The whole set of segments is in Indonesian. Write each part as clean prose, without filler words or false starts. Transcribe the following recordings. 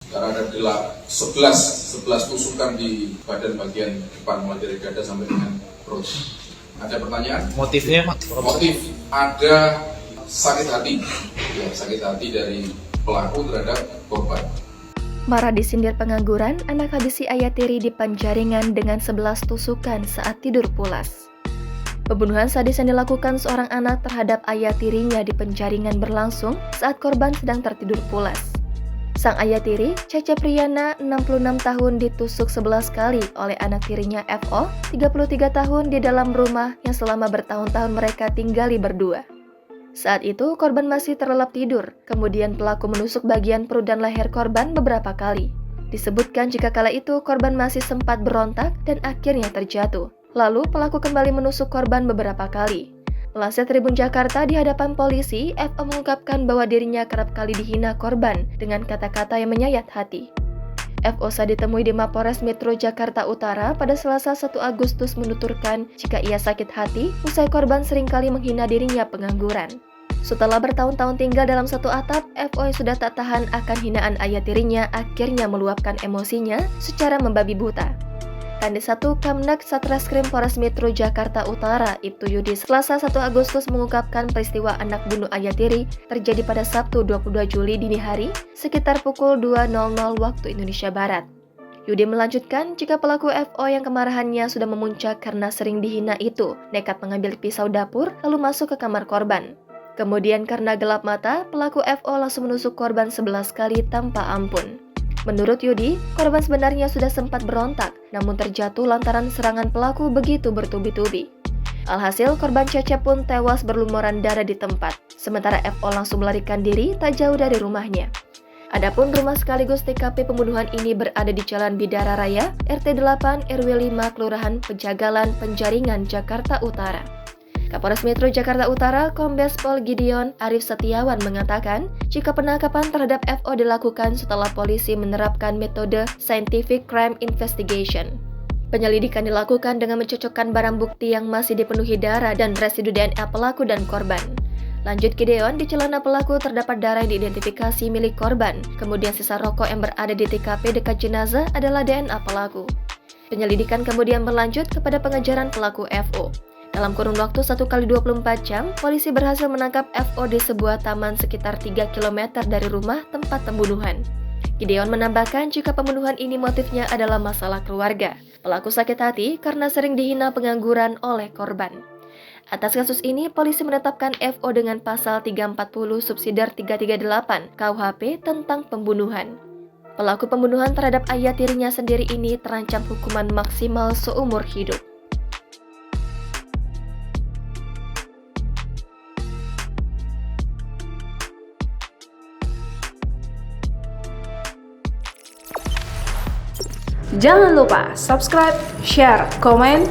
karena ada 11 tusukan di badan bagian depan mulai dari dada sampai dengan perut. Ada pertanyaan? Motifnya? Motif ada sakit hati, ya, sakit hati dari pelaku terhadap korban. Marah disindir pengangguran, anak habisi ayah tiri di penjaringan dengan 11 tusukan saat tidur pulas. Pembunuhan sadis yang dilakukan seorang anak terhadap ayah tirinya di penjaringan berlangsung saat korban sedang tertidur pulas. Sang ayah tiri, Cece Priyana, 66 tahun, ditusuk 11 kali oleh anak tirinya FO, 33 tahun, di dalam rumah yang selama bertahun-tahun mereka tinggali berdua. Saat itu, korban masih terlelap tidur, kemudian pelaku menusuk bagian perut dan leher korban beberapa kali. Disebutkan jika kala itu korban masih sempat berontak dan akhirnya terjatuh. Lalu pelaku kembali menusuk korban beberapa kali. Melansir Tribun Jakarta, di hadapan polisi, FO mengungkapkan bahwa dirinya kerap kali dihina korban dengan kata-kata yang menyayat hati. FO saat ditemui di Mapolres Metro Jakarta Utara pada Selasa 1 Agustus menuturkan jika ia sakit hati usai korban seringkali menghina dirinya pengangguran. Setelah bertahun-tahun tinggal dalam satu atap, FO yang sudah tak tahan akan hinaan ayah tirinya akhirnya meluapkan emosinya secara membabi buta. Kanit 1 Kamnak Satreskrim Polres Metro Jakarta Utara, Ibtu Yudi, Selasa 1 Agustus mengungkapkan peristiwa anak bunuh ayah tiri terjadi pada Sabtu 22 Juli dini hari sekitar pukul 2.00 waktu Indonesia Barat. Yudi melanjutkan jika pelaku FO yang kemarahannya sudah memuncak karena sering dihina itu nekat mengambil pisau dapur lalu masuk ke kamar korban. Kemudian karena gelap mata, pelaku FO langsung menusuk korban 11 kali tanpa ampun. Menurut Yudi, korban sebenarnya sudah sempat berontak, namun terjatuh lantaran serangan pelaku begitu bertubi-tubi. Alhasil, korban Cece pun tewas berlumuran darah di tempat, sementara FO langsung melarikan diri tak jauh dari rumahnya. Adapun rumah sekaligus TKP pembunuhan ini berada di Jalan Bidara Raya, RT 8 RW 5 Kelurahan Pejagalan, Penjaringan, Jakarta Utara. Kapolres Metro Jakarta Utara, Kombes Pol Gideon Arif Setiawan mengatakan jika penangkapan terhadap FO dilakukan setelah polisi menerapkan metode Scientific Crime Investigation. Penyelidikan dilakukan dengan mencocokkan barang bukti yang masih dipenuhi darah dan residu DNA pelaku dan korban. Lanjut Gideon, di celana pelaku terdapat darah yang diidentifikasi milik korban, kemudian sisa rokok yang berada di TKP dekat jenazah adalah DNA pelaku. Penyelidikan kemudian berlanjut kepada pengejaran pelaku FO. Dalam kurun waktu 1 kali 24 jam, polisi berhasil menangkap FO di sebuah taman sekitar 3 km dari rumah tempat pembunuhan. Gideon menambahkan jika pembunuhan ini motifnya adalah masalah keluarga. Pelaku sakit hati karena sering dihina pengangguran oleh korban. Atas kasus ini, polisi menetapkan FO dengan pasal 340 subsidiar 338 KUHP tentang pembunuhan. Pelaku pembunuhan terhadap ayah tirinya sendiri ini terancam hukuman maksimal seumur hidup. Jangan lupa subscribe, share, komen,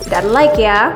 dan like ya!